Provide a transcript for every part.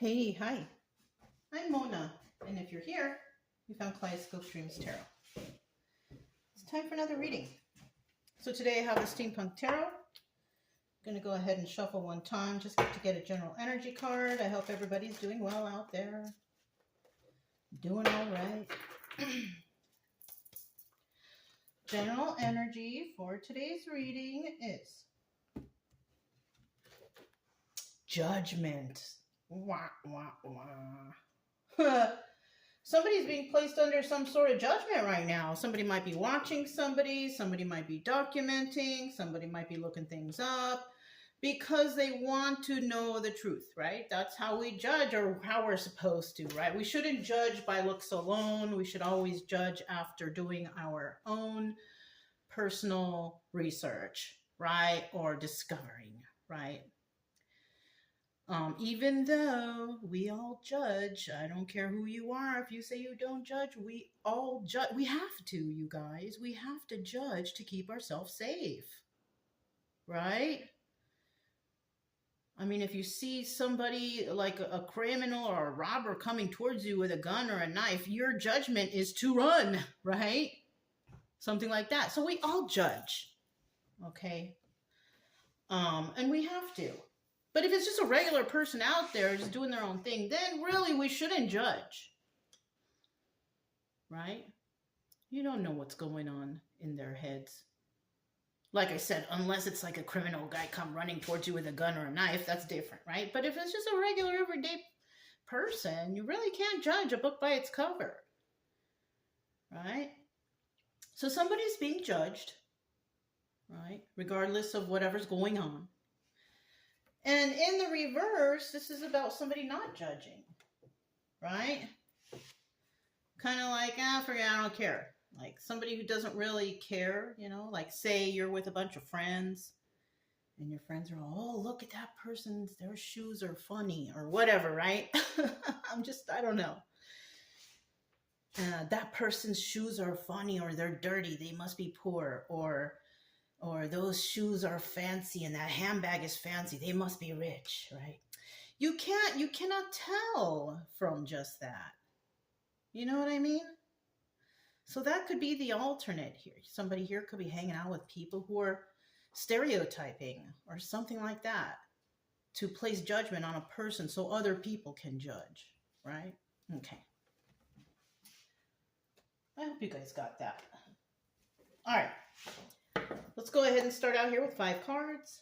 Hey, hi, I'm Mona, and if you're here, you found Kaleidoscope Dreams Tarot. It's time for another reading. So today I have the Steampunk Tarot. I'm going to go ahead and shuffle one time just to get a general energy card. I hope everybody's doing well out there. Doing all right. General energy for today's reading is Judgment. Wah, wah, wah. Somebody's being placed under some sort of judgment right now. Somebody might be watching somebody might be documenting, somebody might be looking things up because they want to know the truth, right? That's how we judge, or how we're supposed to, right? We shouldn't judge by looks alone. We should always judge after doing our own personal research, right? Or discovering, right? Even though we all judge, I don't care who you are. If you say you don't judge, we all judge. We have to, you guys. We have to judge to keep ourselves safe, right? I mean, if you see somebody like a criminal or a robber coming towards you with a gun or a knife, your judgment is to run, right? Something like that. So we all judge, okay? And we have to. But if it's just a regular person out there just doing their own thing, then really we shouldn't judge, right? You don't know what's going on in their heads. Like I said, unless it's like a criminal guy come running towards you with a gun or a knife, that's different, right? But if it's just a regular everyday person, you really can't judge a book by its cover, right? So somebody's being judged, right? Regardless of whatever's going on. And in the reverse, this is about somebody not judging, right? Kind of like, forget, I don't care. Like somebody who doesn't really care, you know, like say you're with a bunch of friends and your friends are all, oh, look at that person's, their shoes are funny or whatever, right? I don't know. That person's shoes are funny or they're dirty. They must be poor, or those shoes are fancy and that handbag is fancy. They must be rich, right? You cannot tell from just that. You know what I mean? So that could be the alternate here. Somebody here could be hanging out with people who are stereotyping or something like that to place judgment on a person so other people can judge, right? Okay. I hope you guys got that. All right. Let's go ahead and start out here with 5 cards.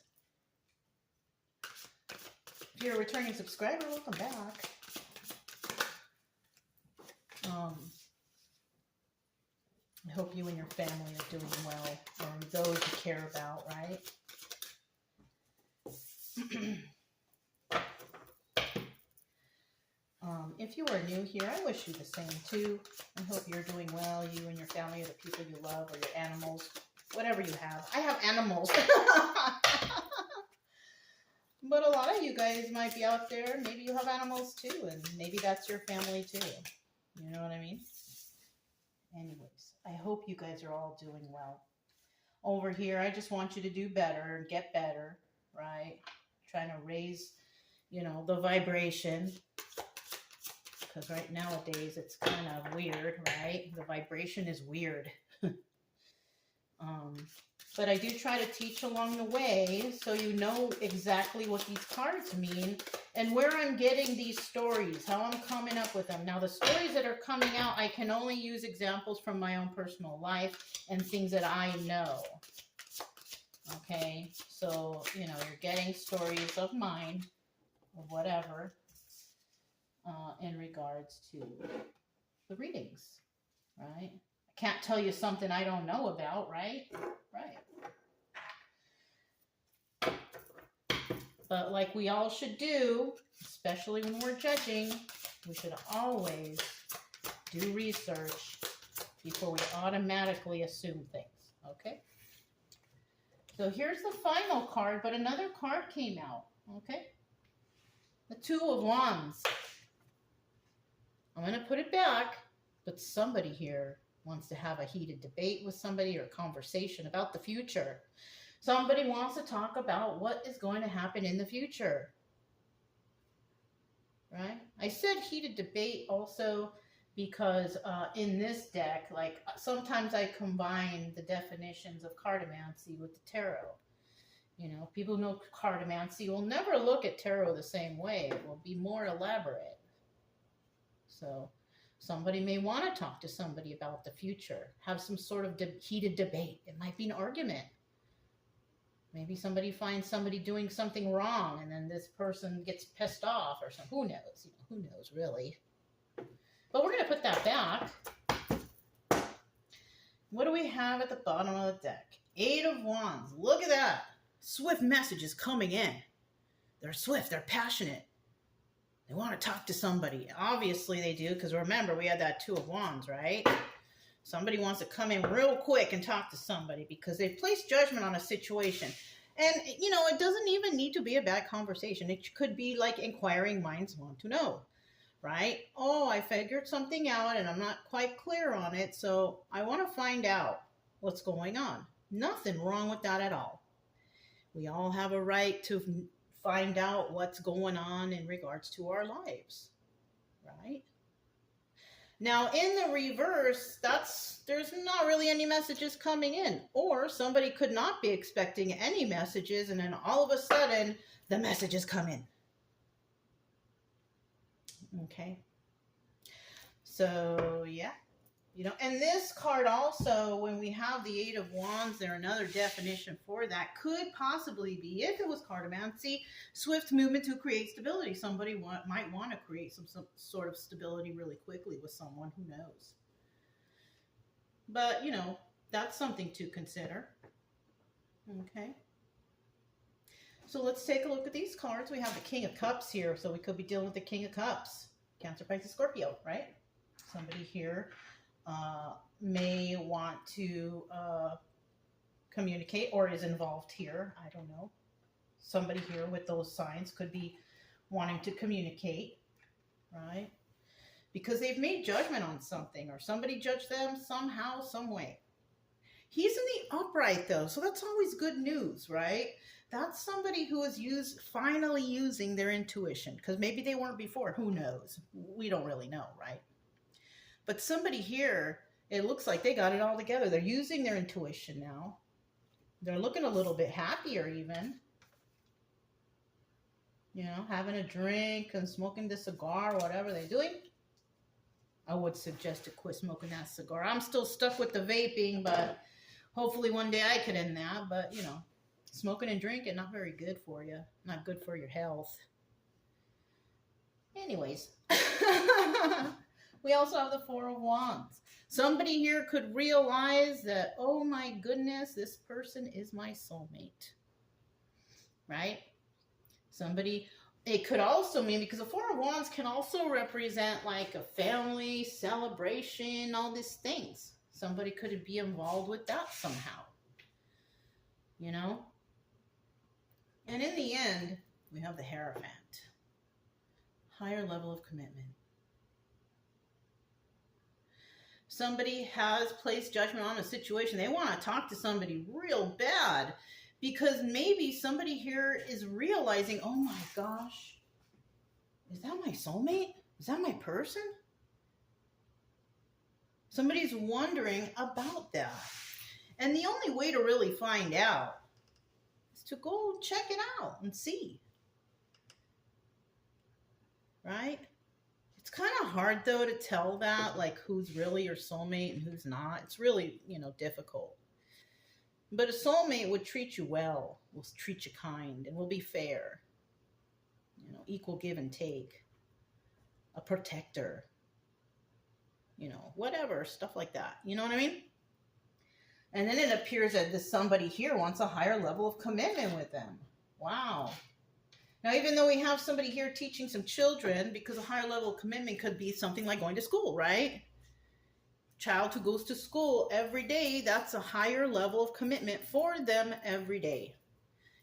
If you're a returning subscriber, welcome back. I hope you and your family are doing well, or those you care about, right? If you are new here, I wish you the same too. I hope you're doing well, you and your family, or the people you love, or your animals, whatever you have. I have animals. But a lot of you guys might be out there. Maybe you have animals too, and maybe that's your family too. You know what I mean? Anyways, I hope you guys are all doing well. Over here, I just want you to do better and get better, right? Trying to raise, the vibration. Because right nowadays, it's kind of weird, right? The vibration is weird. But I do try to teach along the way so you know exactly what these cards mean and where I'm getting these stories, how I'm coming up with them. Now, the stories that are coming out, I can only use examples from my own personal life and things that I know. Okay? So, you're getting stories of mine, or whatever, in regards to the readings, right? I can't tell you something I don't know about, right? Right. But like we all should do, especially when we're judging, we should always do research before we automatically assume things, okay? So here's the final card, but another card came out, okay? The 2 of Wands. I'm going to put it back, but somebody here wants to have a heated debate with somebody or conversation about the future. Somebody wants to talk about what is going to happen in the future. right? I said heated debate also because in this deck, like sometimes I combine the definitions of cartomancy with the tarot. You know, people who know cartomancy will never look at tarot the same way. It will be more elaborate. So somebody may want to talk to somebody about the future, have some sort of heated debate. It might be an argument. Maybe somebody finds somebody doing something wrong and then this person gets pissed off or something. Who knows? You know, who knows really? But we're going to put that back. What do we have at the bottom of the deck? 8 of Wands. Look at that. Swift messages coming in. They're swift. They're passionate. They want to talk to somebody. Obviously they do, because remember, we had that 2 of Wands, right? Somebody wants to come in real quick and talk to somebody because they've placed judgment on a situation. And, you know, it doesn't even need to be a bad conversation. It could be like inquiring minds want to know, right? Oh, I figured something out and I'm not quite clear on it, so I want to find out what's going on. Nothing wrong with that at all. We all have a right to find out what's going on in regards to our lives, right? Now, in the reverse, there's not really any messages coming in, or somebody could not be expecting any messages, and then all of a sudden, the messages come in. Okay. So, yeah. You know, and this card also, when we have the 8 of Wands, there another definition for that could possibly be, if it was cartomancy, swift movement to create stability. Somebody might want to create some sort of stability really quickly with someone, who knows. But, you know, that's something to consider. Okay. So let's take a look at these cards. We have the King of Cups here, so we could be dealing with the King of Cups. Cancer, Pisces, Scorpio, right? Somebody here may want to communicate or is involved here. I don't know. Somebody here with those signs could be wanting to communicate, right? Because they've made judgment on something or somebody judged them somehow, some way. He's in the upright though, so that's always good news, right? That's somebody who is finally using their intuition, because maybe they weren't before. Who knows? We don't really know, right? But somebody here, it looks like they got it all together. They're using their intuition now. They're looking a little bit happier even. You know, having a drink and smoking the cigar, whatever they're doing. I would suggest to quit smoking that cigar. I'm still stuck with the vaping, but hopefully one day I could end that. But, you know, smoking and drinking, not very good for you. Not good for your health. Anyways. We also have the 4 of Wands. Somebody here could realize that, oh my goodness, this person is my soulmate. Right? Somebody, it could also mean, because the 4 of Wands can also represent like a family celebration, all these things. Somebody could be involved with that somehow. You know? And in the end, we have the Hierophant. Higher level of commitment. Somebody has placed judgment on a situation. They want to talk to somebody real bad because maybe somebody here is realizing, oh my gosh, is that my soulmate? Is that my person? Somebody's wondering about that. And the only way to really find out is to go check it out and see. Right? It's kind of hard, though, to tell that, like, who's really your soulmate and who's not. It's really, you know, difficult. But a soulmate would treat you well, will treat you kind, and will be fair. You know, equal give and take. A protector. You know, whatever, stuff like that. You know what I mean? And then it appears that this somebody here wants a higher level of commitment with them. Wow. Now, even though we have somebody here teaching some children, because a higher level of commitment could be something like going to school, right? Child who goes to school every day, that's a higher level of commitment for them every day.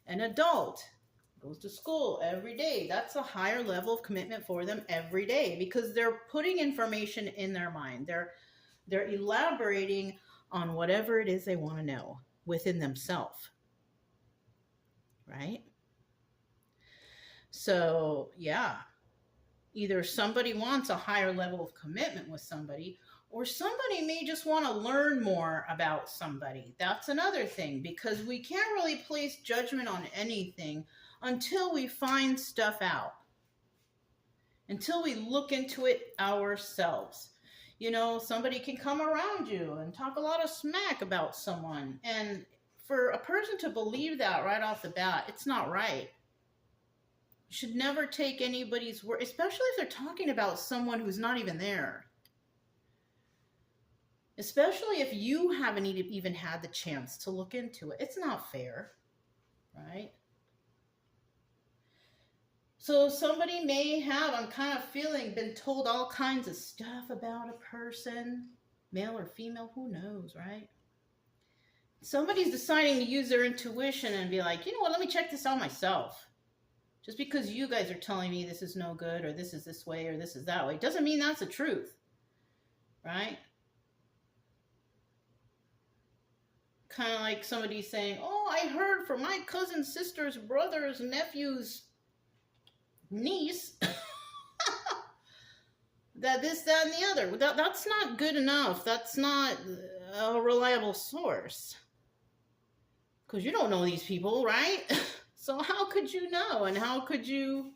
An adult goes to school every day, that's a higher level of commitment for them every day, because they're putting information in their mind. They're elaborating on whatever it is they want to know within themselves, right? So, yeah, Either somebody wants a higher level of commitment with somebody, or somebody may just want to learn more about somebody. That's another thing, because we can't really place judgment on anything until we find stuff out, until we look into it ourselves. You know, somebody can come around you and talk a lot of smack about someone, and for a person to believe that right off the bat, it's not right. You should never take anybody's word, especially if they're talking about someone who's not even there. Especially if you haven't even had the chance to look into it. It's not fair, right? So somebody may have, I'm kind of feeling, been told all kinds of stuff about a person, male or female, who knows, right? Somebody's deciding to use their intuition and be like, you know what, let me check this out myself. Just because you guys are telling me this is no good, or this is this way, or this is that way, doesn't mean that's the truth, right? Kind of like somebody saying, oh, I heard from my cousin's sister's brother's nephew's niece that this, that, and the other. That's not good enough. That's not a reliable source. Because you don't know these people, right? So how could you know? And how could you,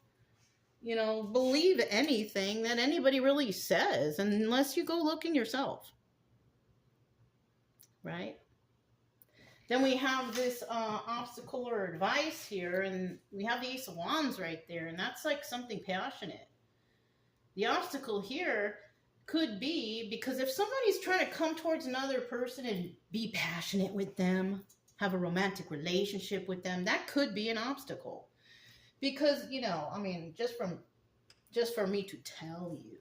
you know, believe anything that anybody really says unless you go looking yourself, right? Then we have this obstacle or advice here, and we have the Ace of Wands right there, and that's like something passionate. The obstacle here could be because if somebody's trying to come towards another person and be passionate with them, have a romantic relationship with them, that could be an obstacle. Because, you know, I mean, just for me to tell you,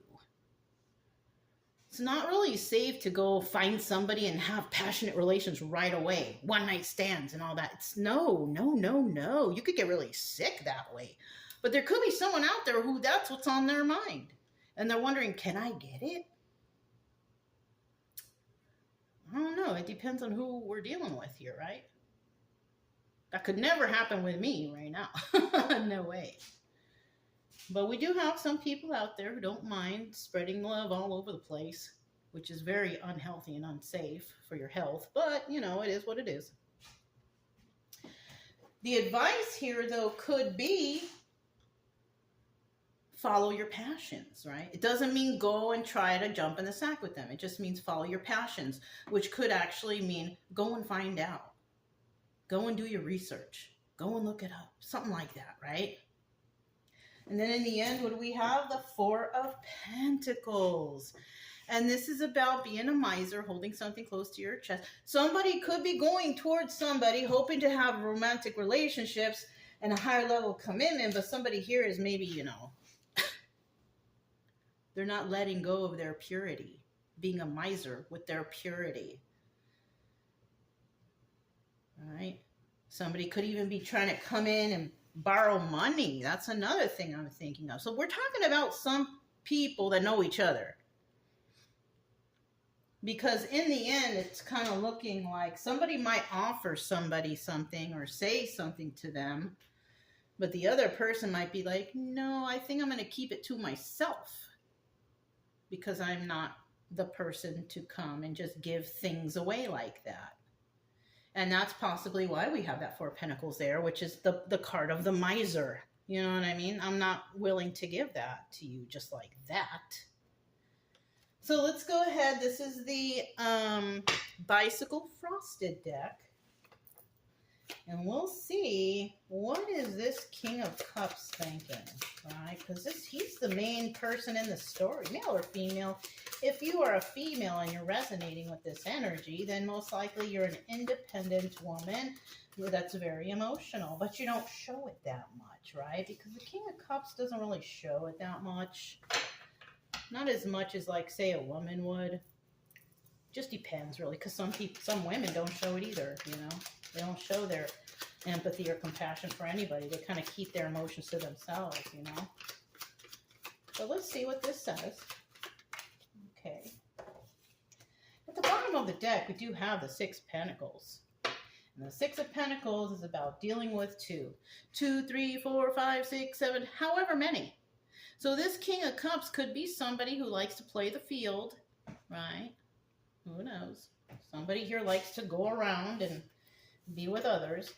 it's not really safe to go find somebody and have passionate relations right away. One night stands and all that. It's no. You could get really sick that way. But there could be someone out there who that's what's on their mind. And they're wondering, can I get it? I don't know. It depends on who we're dealing with here, right? That could never happen with me right now. No way. But we do have some people out there who don't mind spreading love all over the place, which is very unhealthy and unsafe for your health. But, you know, it is what it is. The advice here, though, could be follow your passions, right? It doesn't mean go and try to jump in the sack with them. It just means follow your passions, which could actually mean go and find out. Go and do your research. Go and look it up. Something like that, right? And then in the end, what do we have? The Four of Pentacles. And this is about being a miser, holding something close to your chest. Somebody could be going towards somebody, hoping to have romantic relationships and a higher level of commitment, but somebody here is maybe, you know, they're not letting go of their purity, being a miser with their purity. All right? Somebody could even be trying to come in and borrow money. That's another thing I'm thinking of. So we're talking about some people that know each other. Because in the end, it's kind of looking like somebody might offer somebody something or say something to them, but the other person might be like, no, I think I'm going to keep it to myself because I'm not the person to come and just give things away like that. And that's possibly why we have that Four of Pentacles there, which is the card of the miser. You know what I mean? I'm not willing to give that to you just like that. So let's go ahead. This is the Bicycle Frosted deck. And we'll see, what is this King of Cups thinking, right? Because he's the main person in the story, male or female. If you are a female and you're resonating with this energy, then most likely you're an independent woman that's very emotional, but you don't show it that much, right? Because the King of Cups doesn't really show it that much. Not as much as, like, say, a woman would. Just depends, really, because some women don't show it either, you know? They don't show their empathy or compassion for anybody. They kind of keep their emotions to themselves, you know? So let's see what this says. Okay. At the bottom of the deck, we do have the Six of Pentacles. And the Six of Pentacles is about dealing with two, 3, 4, 5, 6, 7, however many. So this King of Cups could be somebody who likes to play the field, right? Who knows? Somebody here likes to go around and be with others.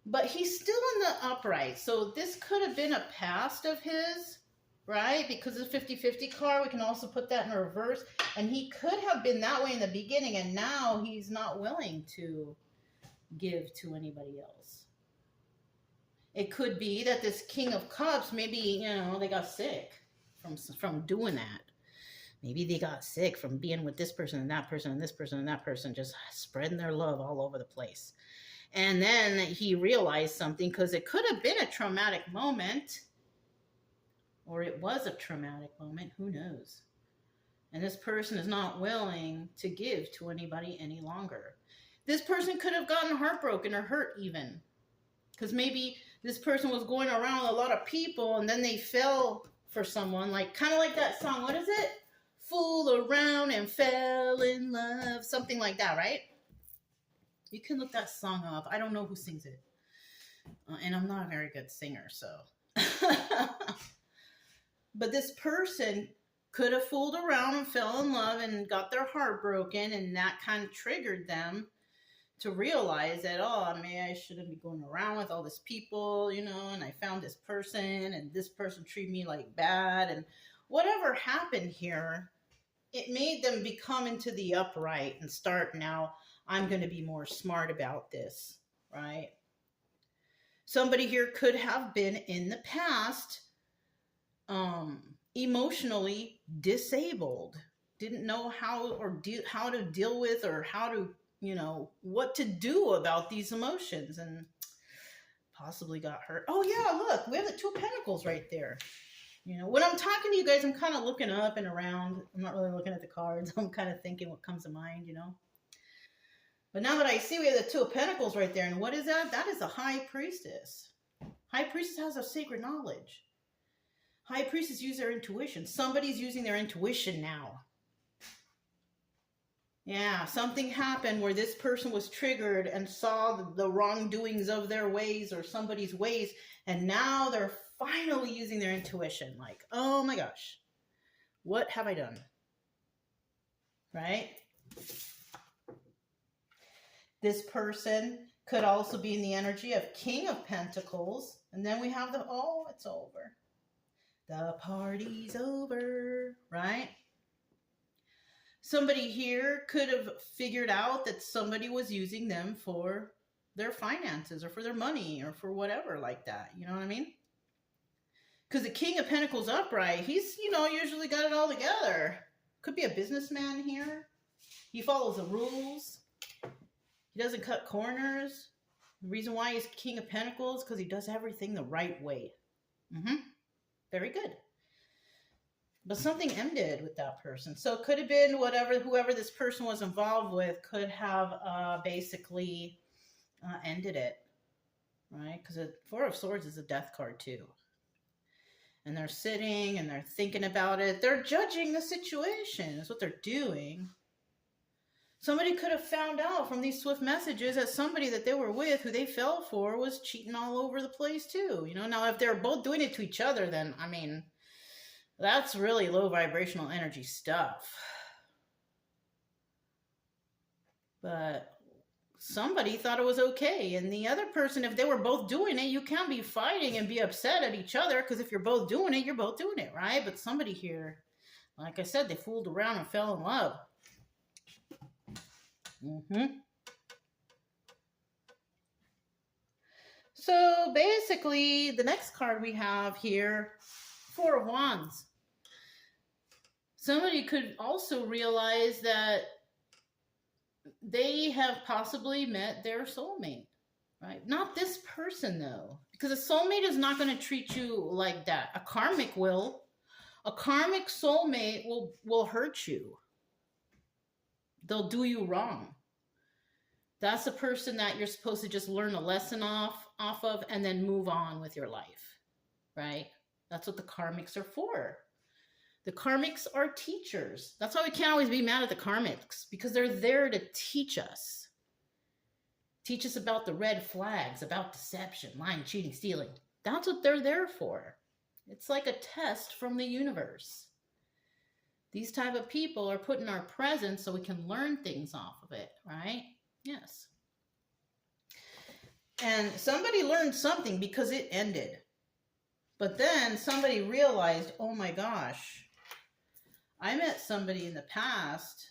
But he's still in the upright. So this could have been a past of his, right? Because of the 50-50 card, we can also put that in reverse. And he could have been that way in the beginning, and now he's not willing to give to anybody else. It could be that this King of Cups, maybe, they got sick from doing that. Maybe they got sick from being with this person and that person and this person and that person, just spreading their love all over the place. And then he realized something, because it could have been a traumatic moment, or it was a traumatic moment, who knows? And this person is not willing to give to anybody any longer. This person could have gotten heartbroken or hurt even, because maybe this person was going around with a lot of people and then they fell for someone, like kind of like that song. What is it? Fool around and fell in love. Something like that, right? You can look that song up. I don't know who sings it. And I'm not a very good singer, so. But this person could have fooled around and fell in love and got their heart broken, and that kind of triggered them to realize that, maybe I shouldn't be going around with all these people, and I found this person, and this person treated me like bad, and whatever happened here, it made them become into the upright and start, now I'm going to be more smart about this, right? Somebody here could have been in the past emotionally disabled, didn't know how to deal with, or how to, what to do about these emotions, and possibly got hurt. Oh yeah, look, we have the Two of Pentacles right there. When I'm talking to you guys, I'm kind of looking up and around. I'm not really looking at the cards. I'm kind of thinking what comes to mind, But now that I see we have the Two of Pentacles right there, and what is that? That is a High Priestess. High Priestess has a sacred knowledge. High Priestess use their intuition. Somebody's using their intuition now. Yeah, something happened where this person was triggered and saw the wrongdoings of their ways or somebody's ways, and now they're finally using their intuition. Like, oh my gosh, what have I done? Right? This person could also be in the energy of King of Pentacles. And then we have it's over. The party's over, right? Somebody here could have figured out that somebody was using them for their finances or for their money or for whatever like that. You know what I mean? Because the King of Pentacles upright, he's, usually got it all together. Could be a businessman here. He follows the rules. He doesn't cut corners. The reason why he's King of Pentacles, because he does everything the right way. Very good. But something ended with that person. So it could have been whoever this person was involved with could have basically ended it. Right? Because the Four of Swords is a death card too. And they're sitting and they're thinking about it. They're judging the situation. That's what they're doing. Somebody could have found out from these swift messages that somebody that they were with, who they fell for, was cheating all over the place too. Now if they're both doing it to each other, then, that's really low vibrational energy stuff. But somebody thought it was okay. And the other person, if they were both doing it, you can't be fighting and be upset at each other, because if you're both doing it, you're both doing it, right? But somebody here, like I said, they fooled around and fell in love. So basically, the next card we have here, Four of Wands. Somebody could also realize that they have possibly met their soulmate, right? Not this person, though, because a soulmate is not going to treat you like that. A karmic will. A karmic soulmate will hurt you. They'll do you wrong. That's a person that you're supposed to just learn a lesson off of and then move on with your life, right? That's what the karmics are for. The karmics are teachers. That's why we can't always be mad at the karmics, because they're there to teach us. Teach us about the red flags, about deception, lying, cheating, stealing. That's what they're there for. It's like a test from the universe. These type of people are put in our presence so we can learn things off of it, right? Yes. And somebody learned something because it ended. But then somebody realized, oh my gosh, I met somebody in the past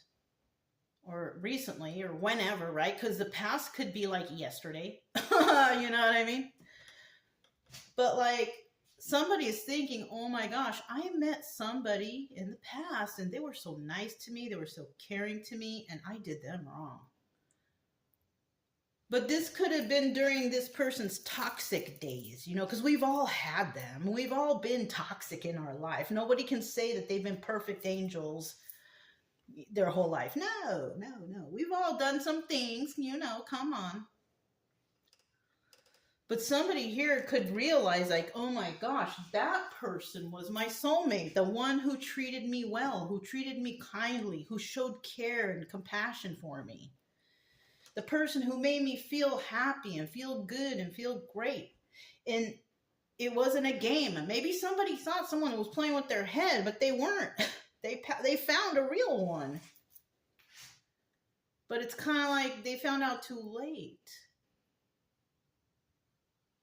or recently or whenever, right? Because the past could be like yesterday. You know what I mean? But like somebody is thinking, oh my gosh, I met somebody in the past and they were so nice to me. They were so caring to me and I did them wrong. But this could have been during this person's toxic days, you know, because we've all had them. We've all been toxic in our life. Nobody can say that they've been perfect angels their whole life. No. We've all done some things, you know, come on. But somebody here could realize like, oh my gosh, that person was my soulmate, the one who treated me well, who treated me kindly, who showed care and compassion for me. The person who made me feel happy and feel good and feel great. And it wasn't a game. And maybe somebody thought someone was playing with their head, but they weren't. They found a real one. But it's kind of like they found out too late.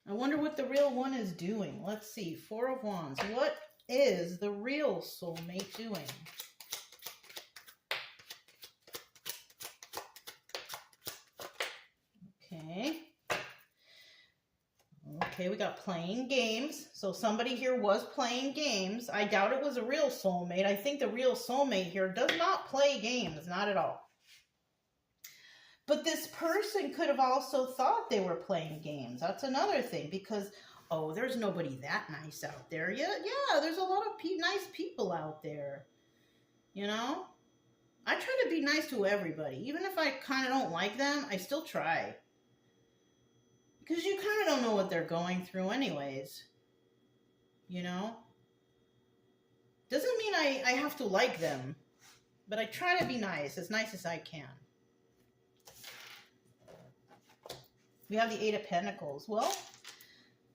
I wonder what the real one is doing. Let's see. Four of Wands. What is the real soulmate doing? Okay, we got playing games. So somebody here was playing games. I doubt it was a real soulmate. I think the real soulmate here does not play games, not at all. But this person could have also thought they were playing games. That's another thing because, oh, there's nobody that nice out there. Yeah, there's a lot of nice people out there. You know? I try to be nice to everybody. Even if I kind of don't like them, I still try. Because you kind of don't know what they're going through anyways. You know? Doesn't mean I have to like them. But I try to be nice as I can. We have the Eight of Pentacles. Well,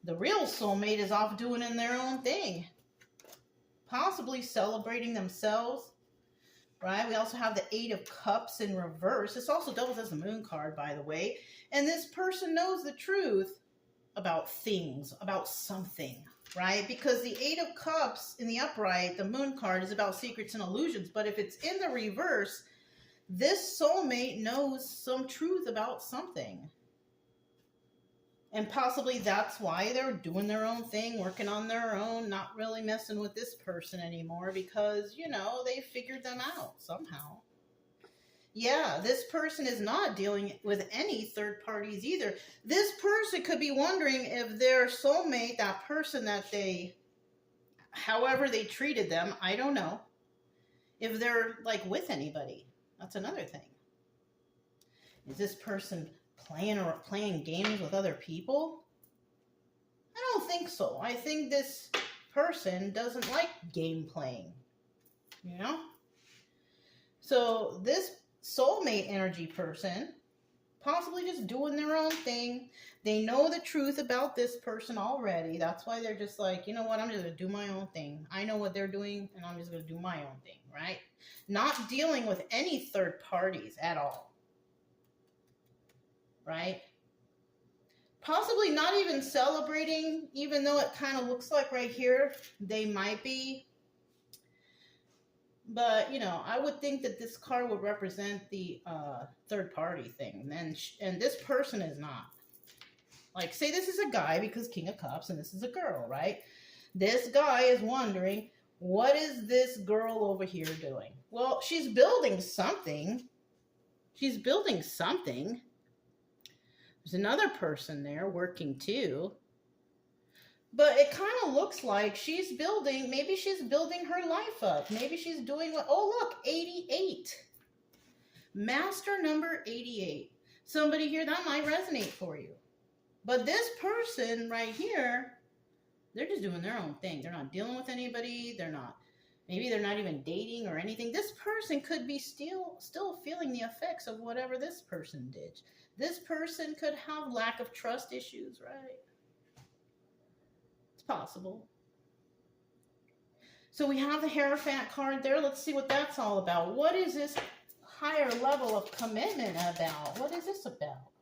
the real soulmate is off doing in their own thing. Possibly celebrating themselves. Right? We also have the Eight of Cups in reverse. This also doubles as the Moon card, by the way. And this person knows the truth about things, about something, right? Because the Eight of Cups in the upright, the Moon card, is about secrets and illusions. But if it's in the reverse, this soulmate knows some truth about something. And possibly that's why they're doing their own thing, working on their own, not really messing with this person anymore because, you know, they figured them out somehow. Yeah, this person is not dealing with any third parties either. This person could be wondering if their soulmate, that person that they, however they treated them, I don't know, if they're like with anybody. That's another thing. Is this person playing games with other people? I don't think so. I think this person doesn't like game playing. You know? So this soulmate energy person, possibly just doing their own thing. They know the truth about this person already. That's why they're just like, you know what, I'm just going to do my own thing. I know what they're doing, and I'm just going to do my own thing, right? Not dealing with any third parties at all. Right? Possibly not even celebrating, even though it kind of looks like right here they might be. But, you know, I would think that this card would represent the third party thing. And this person is not. Like, say this is a guy because King of Cups and this is a girl, right? This guy is wondering, what is this girl over here doing? Well, she's building something. She's building something. There's another person there working too. But it kind of looks like she's building, maybe she's building her life up. Maybe she's doing what, oh look, 88. Master number 88. Somebody here, that might resonate for you. But this person right here, they're just doing their own thing. They're not dealing with anybody. Maybe they're not even dating or anything. This person could be still feeling the effects of whatever this person did. This person could have lack of trust issues, right? It's possible. So we have the Hierophant card there. Let's see what that's all about. What is this higher level of commitment about? What is this about?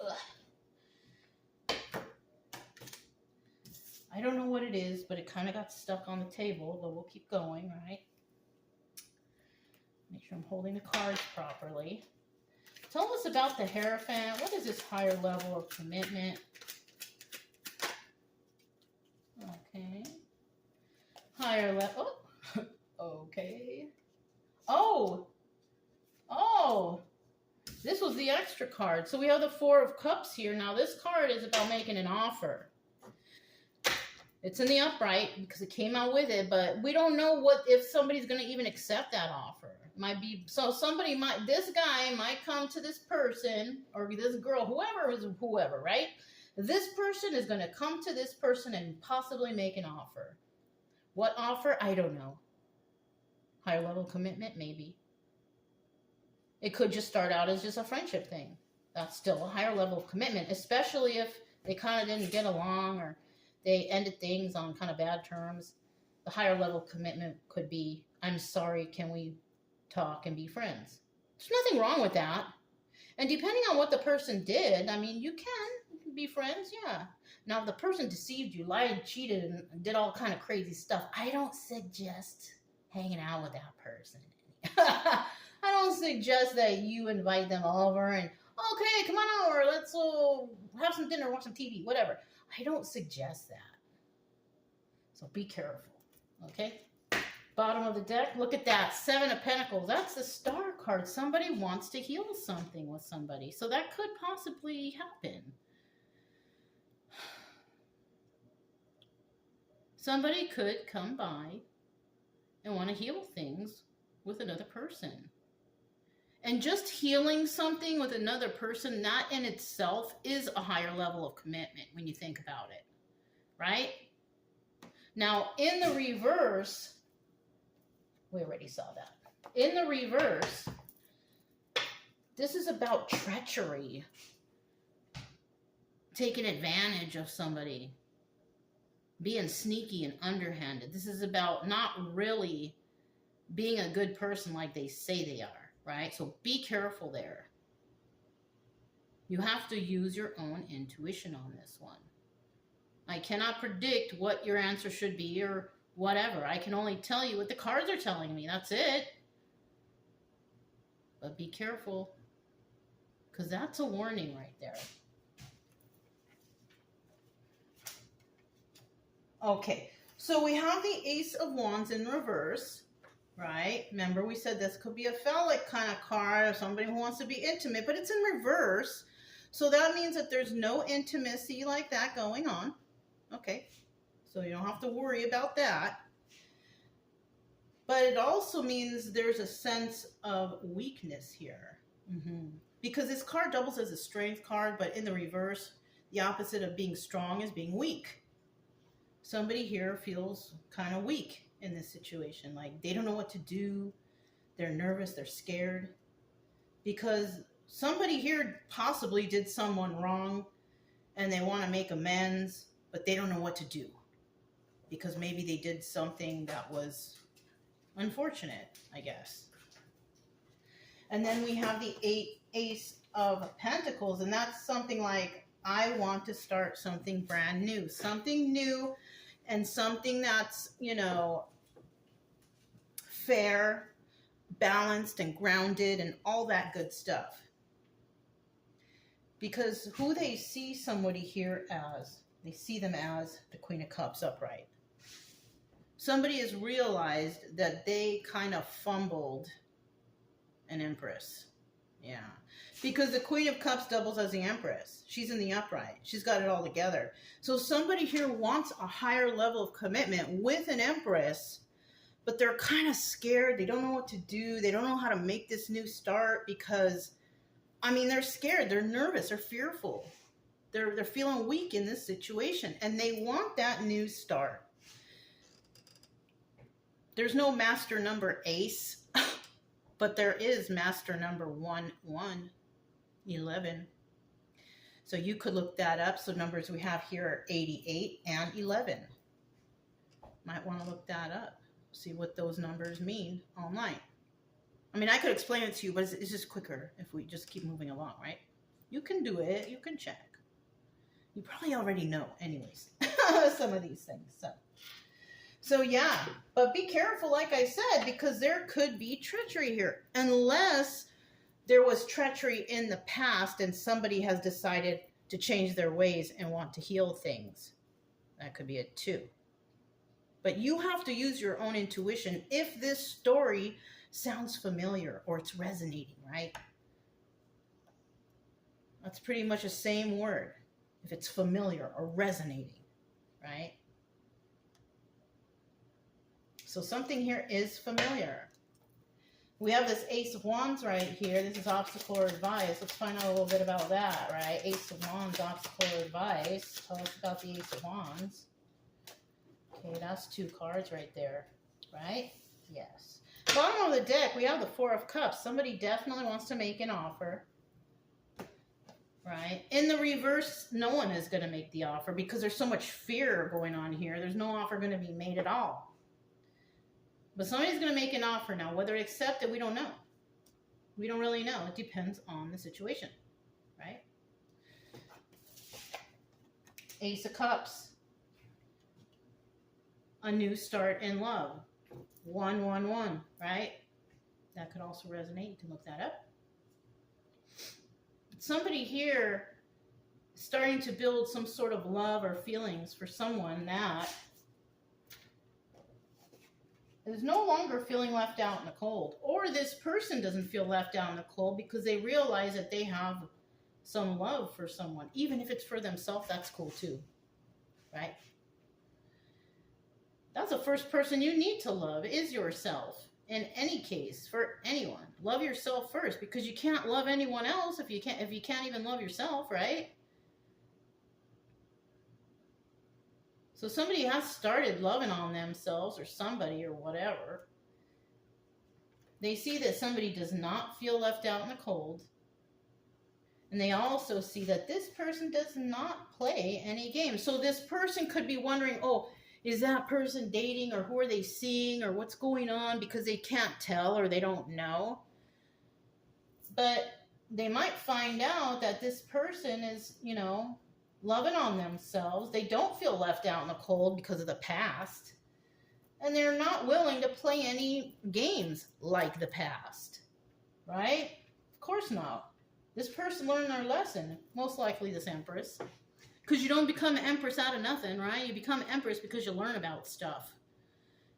Ugh. I don't know what it is, but it kind of got stuck on the table, but we'll keep going, right? Make sure I'm holding the cards properly. Tell us about the Hierophant. What is this higher level of commitment? Okay. Higher level. Oh. Okay. Oh. Oh. This was the extra card. So we have the Four of Cups here. Now this card is about making an offer. It's in the upright because it came out with it, but we don't know what if somebody's going to even accept that offer. It might be so this guy might come to this person or this girl, whoever, right? This person is going to come to this person and possibly make an offer. What offer? I don't know. Higher level commitment, maybe. It could just start out as just a friendship thing. That's still a higher level of commitment, especially if they kind of didn't get along or they ended things on kind of bad terms. The higher level commitment could be, I'm sorry, can we talk and be friends? There's nothing wrong with that. And depending on what the person did, I mean, you can be friends, yeah. Now, if the person deceived you, lied, cheated, and did all kind of crazy stuff, I don't suggest hanging out with that person. I don't suggest that you invite them over and, okay, come on over, let's have some dinner, watch some TV, whatever. I don't suggest that. So be careful, okay? Bottom of the deck, look at that, Seven of Pentacles. That's the Star card. Somebody wants to heal something with somebody. So that could possibly happen. Somebody could come by and want to heal things with another person. And just healing something with another person, that in itself is a higher level of commitment when you think about it, right? Now, in the reverse, we already saw that. In the reverse, this is about treachery, taking advantage of somebody, being sneaky and underhanded. This is about not really being a good person like they say they are, right? So be careful there. You have to use your own intuition on this one. I cannot predict what your answer should be or whatever. I can only tell you what the cards are telling me. That's it. But be careful, because that's a warning right there. Okay, so we have the Ace of Wands in reverse, right? Remember, we said this could be a phallic kind of card or somebody who wants to be intimate, but it's in reverse. So that means that there's no intimacy like that going on. Okay, so you don't have to worry about that. But it also means there's a sense of weakness here. Because this card doubles as a strength card, but in the reverse, the opposite of being strong is being weak. Somebody here feels kind of weak in this situation. Like they don't know what to do. They're nervous. They're scared. Because somebody here possibly did someone wrong and they want to make amends, but they don't know what to do. Because maybe they did something that was unfortunate, I guess. And then we have the Ace of Pentacles, and that's something like, I want to start something brand new. Something new and something that's, you know, fair, balanced, and grounded, and all that good stuff. Because who they see somebody here as, they see them as the Queen of Cups upright. Somebody has realized that they kind of fumbled an Empress. Yeah. Because the Queen of Cups doubles as the Empress. She's in the upright. She's got it all together. So somebody here wants a higher level of commitment with an Empress, but they're kind of scared. They don't know what to do. They don't know how to make this new start because, I mean, they're scared. They're nervous. They're fearful. They're feeling weak in this situation, and they want that new start. There's no master number ace, but there is master number 11. So you could look that up. So numbers we have here are 88 and 11. Might want to look that up. see what those numbers mean online. I mean, I could explain it to you, but it's just quicker if we just keep moving along, right? You can do it. You can check. You probably already know anyways, some of these things. So yeah, but be careful, like I said, because there could be treachery here. Unless there was treachery in the past and somebody has decided to change their ways and want to heal things. That could be it too. But you have to use your own intuition if this story sounds familiar or it's resonating, right? That's pretty much the same word. If it's familiar or resonating, right? So something here is familiar. We have this Ace of Wands right here. This is obstacle or advice. Let's find out a little bit about that, right? Ace of Wands, obstacle or advice. Tell us about the Ace of Wands. Okay, that's 2 cards right there, right? Yes. Bottom of the deck, we have the 4 of Cups. Somebody definitely wants to make an offer. Right? In the reverse, no one is going to make the offer because there's so much fear going on here. There's no offer going to be made at all. But somebody's going to make an offer now. Whether they accept it, we don't know. We don't really know. It depends on the situation. Right? Ace of Cups. A new start in love. 111. Right? That could also resonate. You can look that up. Somebody here is starting to build some sort of love or feelings for someone that is no longer feeling left out in the cold. Or this person doesn't feel left out in the cold because they realize that they have some love for someone. Even if it's for themselves, that's cool too. Right? That's the first person you need to love is yourself. In any case, for anyone, love yourself first, because you can't love anyone else if you can't even love yourself, right? So somebody has started loving on themselves, or somebody or whatever. They see that somebody does not feel left out in the cold. And they also see that this person does not play any games. So this person could be wondering, oh, is that person dating, or who are they seeing, or what's going on, because they can't tell or they don't know. But they might find out that this person is, loving on themselves. They don't feel left out in the cold because of the past. And they're not willing to play any games like the past. Right? Of course not. This person learned their lesson. Most likely this Empress. Because you don't become Empress out of nothing, right? You become Empress because you learn about stuff.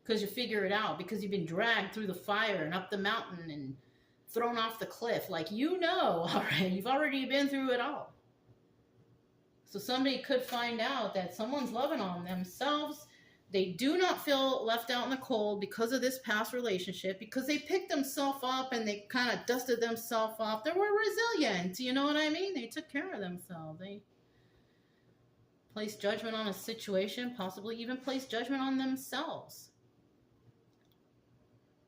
Because you figure it out. Because you've been dragged through the fire and up the mountain and thrown off the cliff. Like, all right? You've already been through it all. So somebody could find out that someone's loving on themselves. They do not feel left out in the cold because of this past relationship. Because they picked themselves up and they kind of dusted themselves off. They were resilient. You know what I mean? They took care of themselves. They place judgment on a situation, possibly even place judgment on themselves.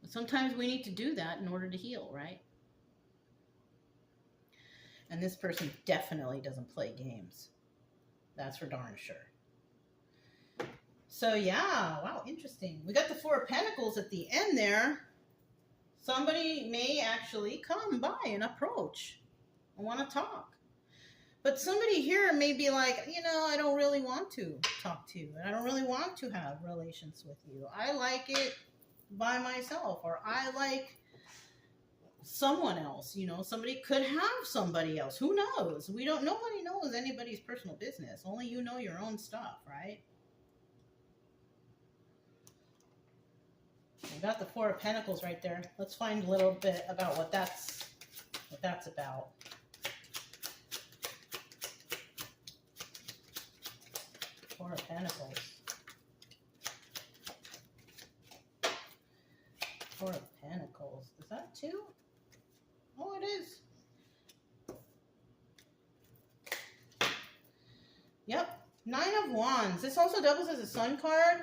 But sometimes we need to do that in order to heal, right? And this person definitely doesn't play games. That's for darn sure. So yeah, wow, interesting. We got the 4 of Pentacles at the end there. Somebody may actually come by and approach and want to talk. But somebody here may be like, I don't really want to talk to you. I don't really want to have relations with you. I like it by myself, or I like someone else. Somebody could have somebody else. Who knows? Nobody knows anybody's personal business. Only you know your own stuff, right? We got the 4 of Pentacles right there. Let's find a little bit about what that's about. 4 of Pentacles. 4 of Pentacles. Is that 2? Oh, it is. Yep. 9 of Wands. This also doubles as a Sun card.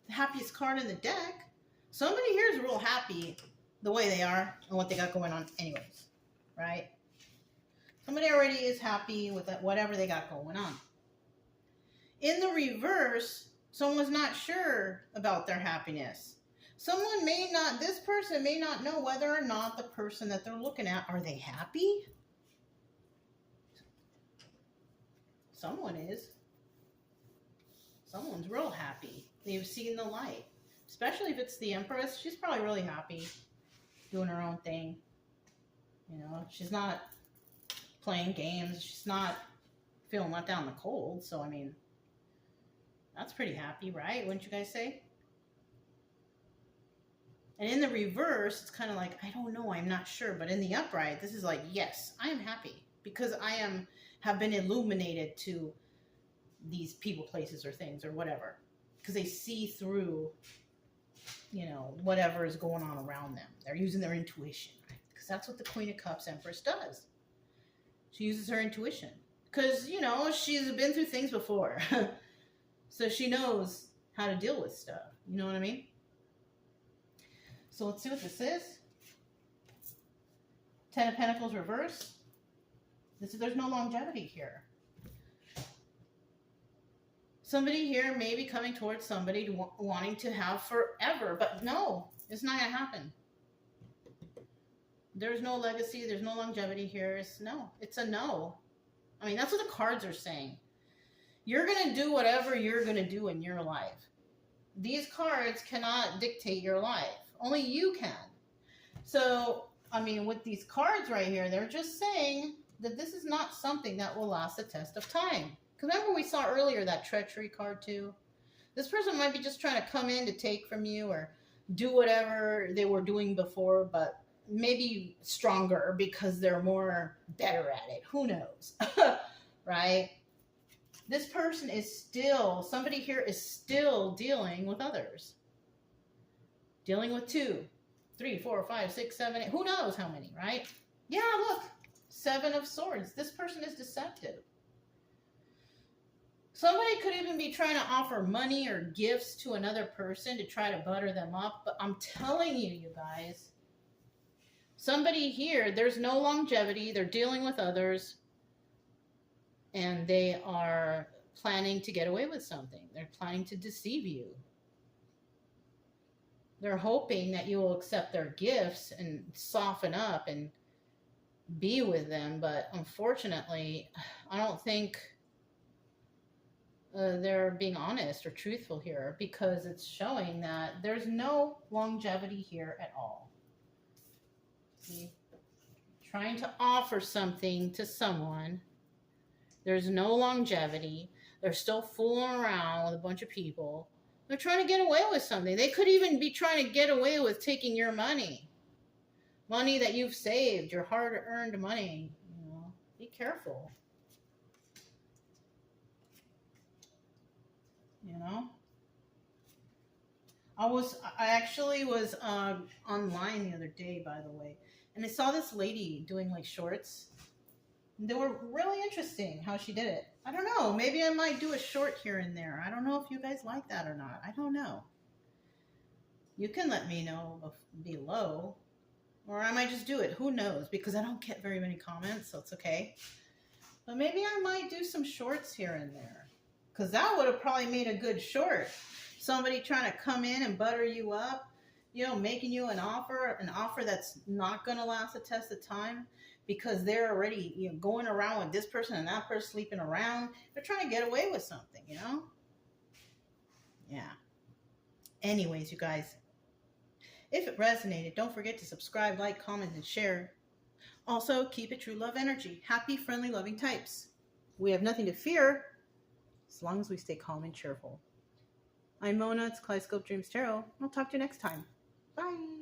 The happiest card in the deck. Somebody here is real happy the way they are and what they got going on anyways. Right? Somebody already is happy with whatever they got going on. In the reverse, someone's not sure about their happiness. this person may not know whether or not the person that they're looking at, are they happy? Someone is. Someone's real happy. They've seen the light. Especially if it's the Empress. She's probably really happy doing her own thing. You know, she's not playing games. She's not feeling let down in the cold. So, I mean, that's pretty happy, right? Wouldn't you guys say? And in the reverse, it's kind of like, I don't know, I'm not sure. But in the upright, this is like, yes, I am happy because have been illuminated to these people, places, or things, or whatever. Because they see through, you know, whatever is going on around them. They're using their intuition, right? Because that's what the Queen of Cups Empress does. She uses her intuition. Because, you know, she's been through things before. So she knows how to deal with stuff. You know what I mean? So let's see what this is. Ten of Pentacles reverse. There's no longevity here. Somebody here may be coming towards somebody wanting to have forever, but no, it's not going to happen. There's no legacy. There's no longevity here. It's a no. I mean, that's what the cards are saying. You're going to do whatever you're going to do in your life. These cards cannot dictate your life. Only you can. So, I mean, with these cards right here, they're just saying that this is not something that will last the test of time. Because remember we saw earlier that treachery card too? This person might be just trying to come in to take from you or do whatever they were doing before, but maybe stronger because they're better at it. Who knows? Right? This person somebody here is still dealing with others. Dealing with 2, 3, 4, 5, 6, 7, 8. Who knows how many, right? Yeah, look. 7 of Swords. This person is deceptive. Somebody could even be trying to offer money or gifts to another person to try to butter them up. But I'm telling you guys, somebody here, there's no longevity. They're dealing with others. And they are planning to get away with something. They're planning to deceive you. They're hoping that you will accept their gifts and soften up and be with them. But unfortunately, I don't think they're being honest or truthful here, because it's showing that there's no longevity here at all. See? Trying to offer something to someone. There's no longevity. They're still fooling around with a bunch of people. They're trying to get away with something. They could even be trying to get away with taking your money. Money that you've saved, your hard-earned money. You know, be careful. You know? I actually was online the other day, by the way, and I saw this lady doing like shorts. They were really interesting how she did it. I don't know. Maybe I might do a short here and there. I don't know if you guys like that or not. I don't know. You can let me know below. Or I might just do it. Who knows? Because I don't get very many comments, so it's okay. But maybe I might do some shorts here and there. Because that would have probably made a good short. Somebody trying to come in and butter you up. You know, making you an offer that's not going to last a test of time. Because they're already, you know, going around with this person and that person sleeping around. They're trying to get away with something, you know? Yeah. Anyways, you guys, if it resonated, don't forget to subscribe, like, comment, and share. Also, keep it true love energy. Happy, friendly, loving types. We have nothing to fear as long as we stay calm and cheerful. I'm Mona. It's Kaleidoscope Dreams Tarot. I'll talk to you next time. Bye.